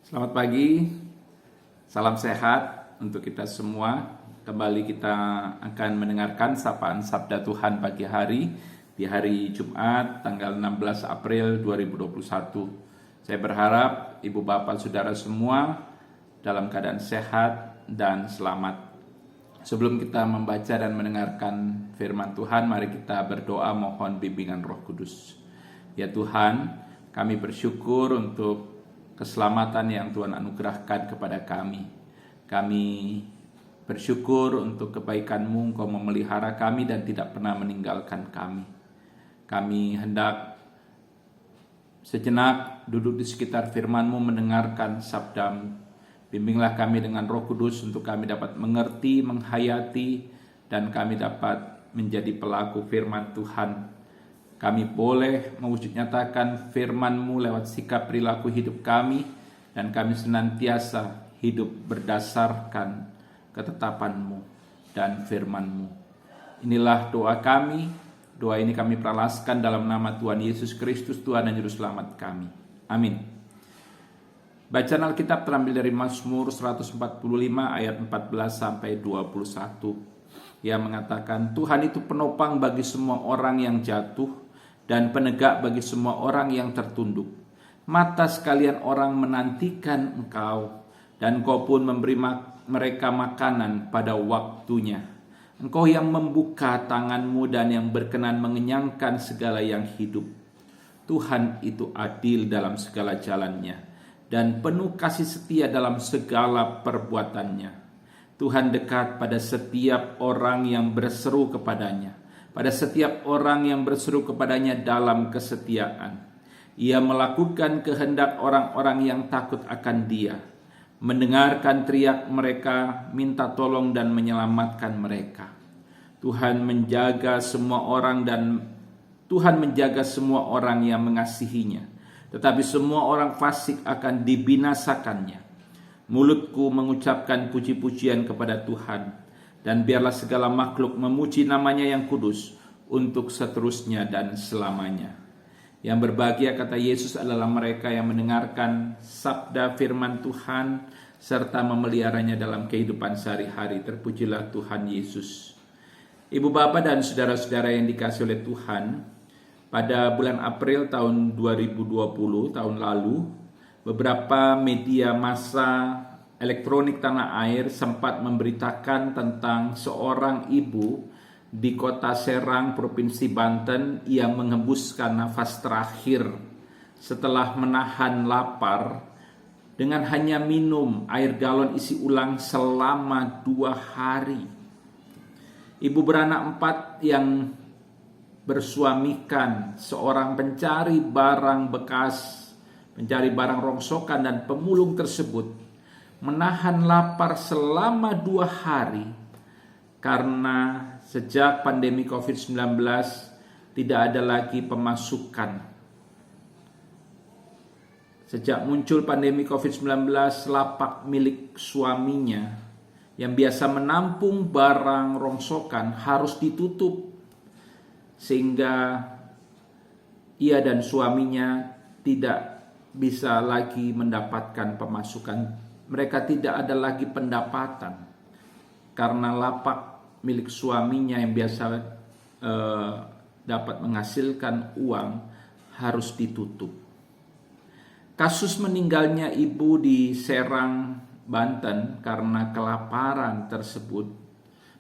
Selamat pagi, salam sehat untuk kita semua. Kembali kita akan mendengarkan sapaan Sabda Tuhan pagi hari di hari Jumat tanggal 16 April 2021. Saya berharap Ibu Bapak Saudara semua dalam keadaan sehat dan selamat. Sebelum kita membaca dan mendengarkan firman Tuhan, mari kita berdoa mohon bimbingan Roh Kudus. Ya Tuhan, kami bersyukur untuk keselamatan yang Tuhan anugerahkan kepada kami. Kami bersyukur untuk kebaikan-Mu, Engkau memelihara kami dan tidak pernah meninggalkan kami. Kami hendak sejenak duduk di sekitar firman-Mu, mendengarkan sabda-Mu. Bimbinglah kami dengan Roh Kudus untuk kami dapat mengerti, menghayati, dan kami dapat menjadi pelaku firman Tuhan. Kami boleh mewujud nyatakan firman-Mu lewat sikap perilaku hidup kami, dan kami senantiasa hidup berdasarkan ketetapan-Mu dan firman-Mu. Inilah doa kami. Doa ini kami peralaskan dalam nama Tuhan Yesus Kristus, Tuhan dan Juru Selamat kami. Amin. Bacaan Alkitab terambil dari Mazmur 145 ayat 14 sampai 21. Yang mengatakan, Tuhan itu penopang bagi semua orang yang jatuh dan penegak bagi semua orang yang tertunduk. Mata sekalian orang menantikan Engkau, dan Engkau pun memberi mereka makanan pada waktunya. Engkau yang membuka tangan-Mu dan yang berkenan mengenyangkan segala yang hidup. Tuhan itu adil dalam segala jalannya, dan penuh kasih setia dalam segala perbuatannya. Tuhan dekat pada setiap orang yang berseru kepadanya, pada setiap orang yang berseru kepadanya dalam kesetiaan. Ia melakukan kehendak orang-orang yang takut akan Dia, mendengarkan teriak mereka, minta tolong dan menyelamatkan mereka. Tuhan menjaga semua orang yang mengasihinya, tetapi semua orang fasik akan dibinasakannya. Mulutku mengucapkan puji-pujian kepada Tuhan, dan biarlah segala makhluk memuji namanya yang kudus untuk seterusnya dan selamanya. Yang berbahagia, kata Yesus, adalah mereka yang mendengarkan sabda firman Tuhan serta memeliharanya dalam kehidupan sehari-hari. Terpujilah Tuhan Yesus. Ibu bapak dan saudara-saudara yang dikasihi oleh Tuhan, pada bulan April tahun 2020, tahun lalu, beberapa media massa elektronik tanah air sempat memberitakan tentang seorang ibu di kota Serang, Provinsi Banten yang menghembuskan nafas terakhir setelah menahan lapar dengan hanya minum air galon isi ulang selama 2 hari. Ibu beranak 4 yang bersuamikan seorang pencari barang bekas, pencari barang rongsokan dan pemulung tersebut menahan lapar selama 2 hari karena sejak pandemi COVID-19 tidak ada lagi pemasukan. Sejak muncul pandemi COVID-19, lapak milik suaminya yang biasa menampung barang rongsokan harus ditutup, sehingga ia dan suaminya tidak bisa lagi mendapatkan pemasukan. Mereka tidak ada lagi pendapatan karena lapak milik suaminya yang biasa dapat menghasilkan uang harus ditutup. Kasus meninggalnya ibu di Serang, Banten karena kelaparan tersebut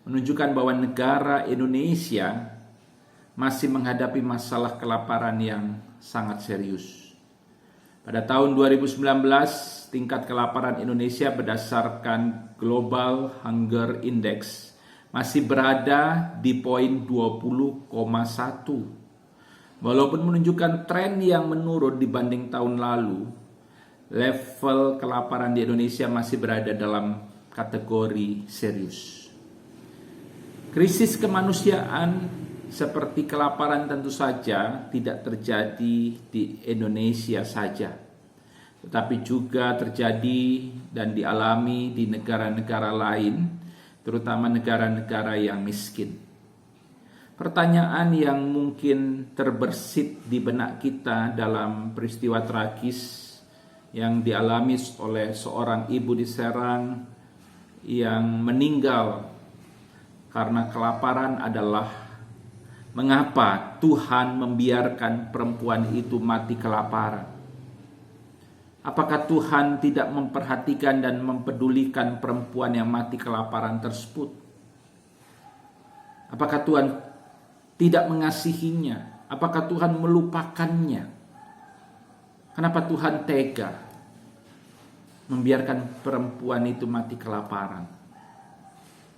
menunjukkan bahwa negara Indonesia masih menghadapi masalah kelaparan yang sangat serius. Pada tahun 2019, tingkat kelaparan Indonesia berdasarkan Global Hunger Index masih berada di poin 20,1. Walaupun menunjukkan tren yang menurun dibanding tahun lalu, level kelaparan di Indonesia masih berada dalam kategori serius. Krisis kemanusiaan seperti kelaparan tentu saja tidak terjadi di Indonesia saja, tetapi juga terjadi dan dialami di negara-negara lain, terutama negara-negara yang miskin. Pertanyaan yang mungkin terbersit di benak kita dalam peristiwa tragis yang dialami oleh seorang ibu di Serang yang meninggal karena kelaparan adalah mengapa Tuhan membiarkan perempuan itu mati kelaparan? Apakah Tuhan tidak memperhatikan dan mempedulikan perempuan yang mati kelaparan tersebut? Apakah Tuhan tidak mengasihinya? Apakah Tuhan melupakannya? Kenapa Tuhan tega membiarkan perempuan itu mati kelaparan?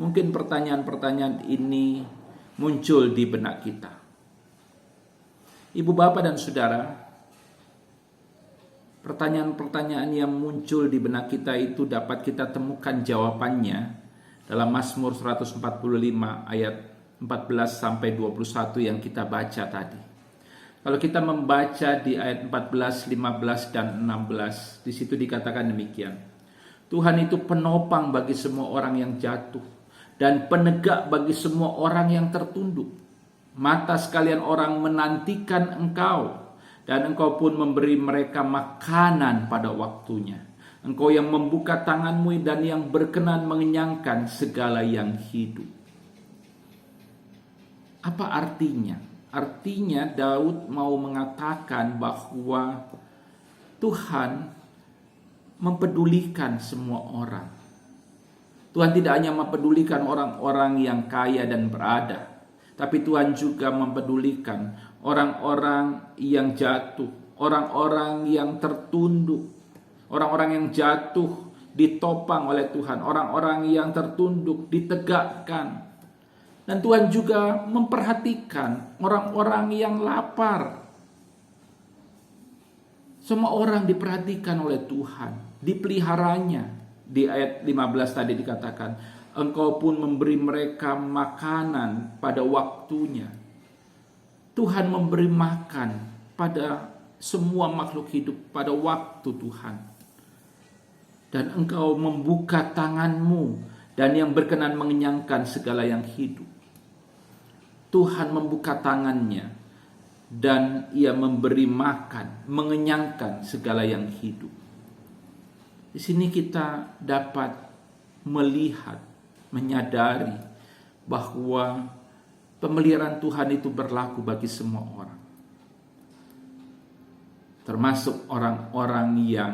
Mungkin pertanyaan-pertanyaan ini muncul di benak kita. Ibu, bapak, dan saudara, pertanyaan-pertanyaan yang muncul di benak kita itu dapat kita temukan jawabannya dalam Mazmur 145 ayat 14 sampai 21 yang kita baca tadi. Kalau kita membaca di ayat 14, 15, dan 16, di situ dikatakan demikian. Tuhan itu penopang bagi semua orang yang jatuh dan penegak bagi semua orang yang tertunduk. Mata sekalian orang menantikan Engkau, dan Engkau pun memberi mereka makanan pada waktunya. Engkau yang membuka tanganmu dan yang berkenan mengenyangkan segala yang hidup. Apa artinya? Artinya Daud mau mengatakan bahwa Tuhan mempedulikan semua orang. Tuhan tidak hanya mempedulikan orang-orang yang kaya dan berada, tapi Tuhan juga mempedulikan orang-orang yang jatuh, orang-orang yang tertunduk, orang-orang yang jatuh ditopang oleh Tuhan, orang-orang yang tertunduk ditegakkan. Dan Tuhan juga memperhatikan orang-orang yang lapar. Semua orang diperhatikan oleh Tuhan, dipeliharanya. Di ayat 15 tadi dikatakan, Engkau pun memberi mereka makanan pada waktunya. Tuhan memberi makan pada semua makhluk hidup pada waktu Tuhan. Dan Engkau membuka tanganmu dan yang berkenan mengenyangkan segala yang hidup. Tuhan membuka tangannya dan Ia memberi makan, mengenyangkan segala yang hidup. Di sini kita dapat melihat, menyadari bahwa pemeliharaan Tuhan itu berlaku bagi semua orang. Termasuk orang-orang yang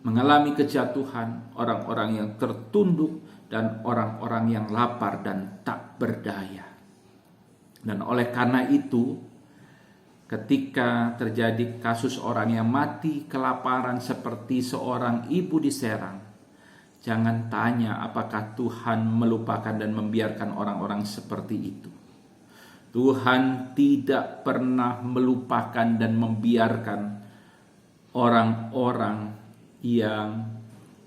mengalami kejatuhan, orang-orang yang tertunduk, dan orang-orang yang lapar dan tak berdaya. Dan oleh karena itu, ketika terjadi kasus orang yang mati kelaparan seperti seorang ibu di Serang, jangan tanya apakah Tuhan melupakan dan membiarkan orang-orang seperti itu. Tuhan tidak pernah melupakan dan membiarkan orang-orang yang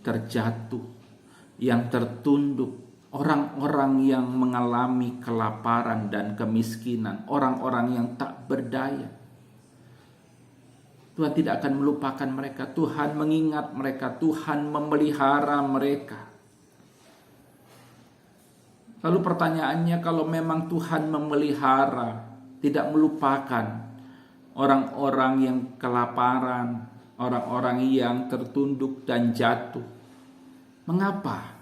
terjatuh, yang tertunduk, orang-orang yang mengalami kelaparan dan kemiskinan, orang-orang yang tak berdaya. Tuhan tidak akan melupakan mereka. Tuhan mengingat mereka. Tuhan memelihara mereka. Lalu pertanyaannya, kalau memang Tuhan memelihara, tidak melupakan orang-orang yang kelaparan, orang-orang yang tertunduk dan jatuh, mengapa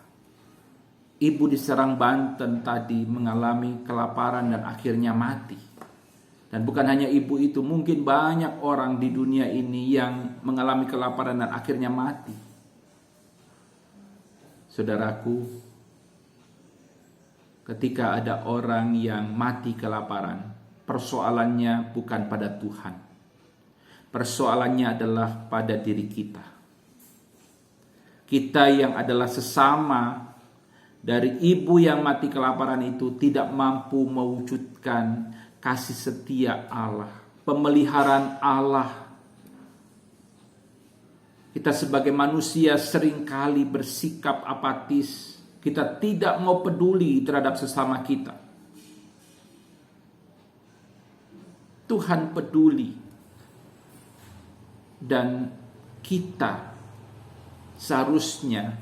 ibu di Serang, Banten tadi mengalami kelaparan dan akhirnya mati? Dan bukan hanya ibu itu, mungkin banyak orang di dunia ini yang mengalami kelaparan dan akhirnya mati. Saudaraku, ketika ada orang yang mati kelaparan, persoalannya bukan pada Tuhan. Persoalannya adalah pada diri kita. Kita yang adalah sesama dari ibu yang mati kelaparan itu tidak mampu mewujudkan kasih setia Allah, pemeliharaan Allah. Kita sebagai manusia seringkali bersikap apatis. Kita tidak mau peduli terhadap sesama kita. Tuhan peduli. Dan kita seharusnya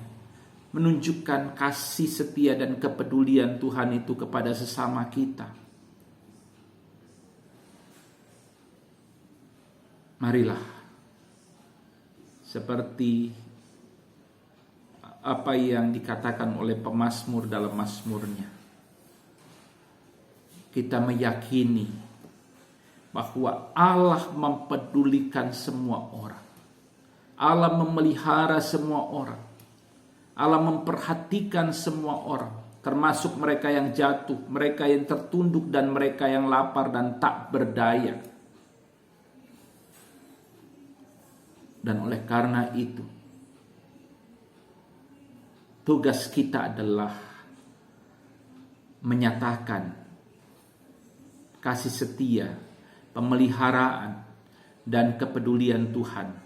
menunjukkan kasih setia dan kepedulian Tuhan itu kepada sesama kita. Marilah seperti apa yang dikatakan oleh pemazmur dalam mazmurnya. Kita meyakini bahwa Allah mempedulikan semua orang. Allah memelihara semua orang. Allah memperhatikan semua orang, termasuk mereka yang jatuh, mereka yang tertunduk, dan mereka yang lapar dan tak berdaya. Dan oleh karena itu, tugas kita adalah menyatakan kasih setia, pemeliharaan, dan kepedulian Tuhan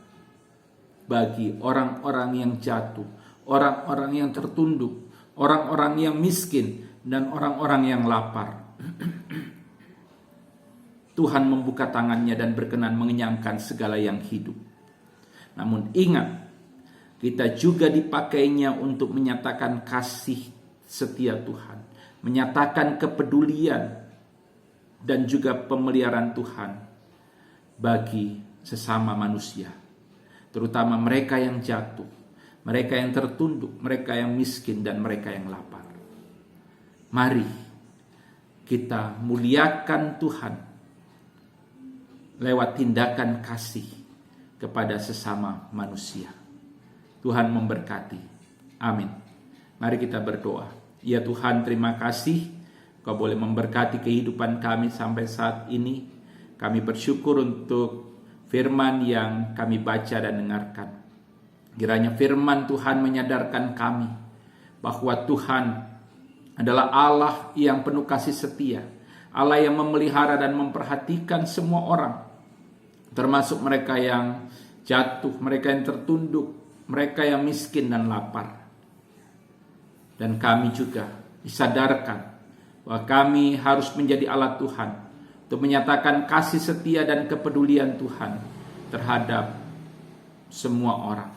bagi orang-orang yang jatuh, orang-orang yang tertunduk, orang-orang yang miskin, dan orang-orang yang lapar. Tuhan membuka tangannya dan berkenan mengenyangkan segala yang hidup. Namun ingat, kita juga dipakainya untuk menyatakan kasih setia Tuhan, menyatakan kepedulian dan juga pemeliharaan Tuhan bagi sesama manusia, terutama mereka yang jatuh, mereka yang tertunduk, mereka yang miskin, dan mereka yang lapar. Mari kita muliakan Tuhan lewat tindakan kasih kepada sesama manusia. Tuhan memberkati. Amin. Mari kita berdoa. Ya Tuhan, terima kasih Kau boleh memberkati kehidupan kami sampai saat ini. Kami bersyukur untuk firman yang kami baca dan dengarkan. Kiranya firman Tuhan menyadarkan kami bahwa Tuhan adalah Allah yang penuh kasih setia, Allah yang memelihara dan memperhatikan semua orang, termasuk mereka yang jatuh, mereka yang tertunduk, mereka yang miskin dan lapar. Dan kami juga disadarkan bahwa kami harus menjadi alat Tuhan untuk menyatakan kasih setia dan kepedulian Tuhan terhadap semua orang,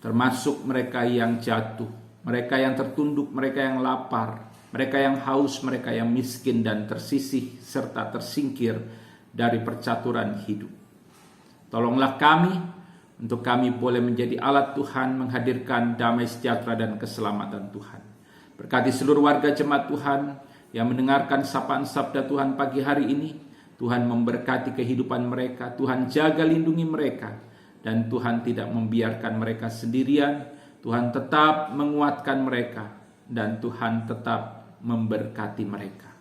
termasuk mereka yang jatuh, mereka yang tertunduk, mereka yang lapar, mereka yang haus, mereka yang miskin dan tersisih serta tersingkir dari percaturan hidup. Tolonglah kami untuk kami boleh menjadi alat Tuhan menghadirkan damai sejahtera dan keselamatan Tuhan. Berkati seluruh warga jemaat Tuhan yang mendengarkan sapaan sabda Tuhan pagi hari ini. Tuhan memberkati kehidupan mereka, Tuhan jaga lindungi mereka, dan Tuhan tidak membiarkan mereka sendirian. Tuhan tetap menguatkan mereka, dan Tuhan tetap memberkati mereka.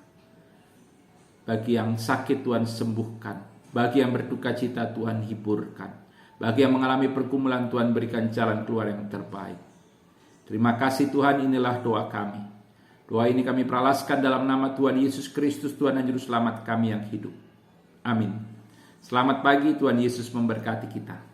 Bagi yang sakit Tuhan sembuhkan, bagi yang berduka cita Tuhan hiburkan, bagi yang mengalami pergumulan Tuhan berikan jalan keluar yang terbaik. Terima kasih Tuhan, inilah doa kami. Doa ini kami peralaskan dalam nama Tuhan Yesus Kristus, Tuhan dan Juru Selamat kami yang hidup. Amin. Selamat pagi, Tuhan Yesus memberkati kita.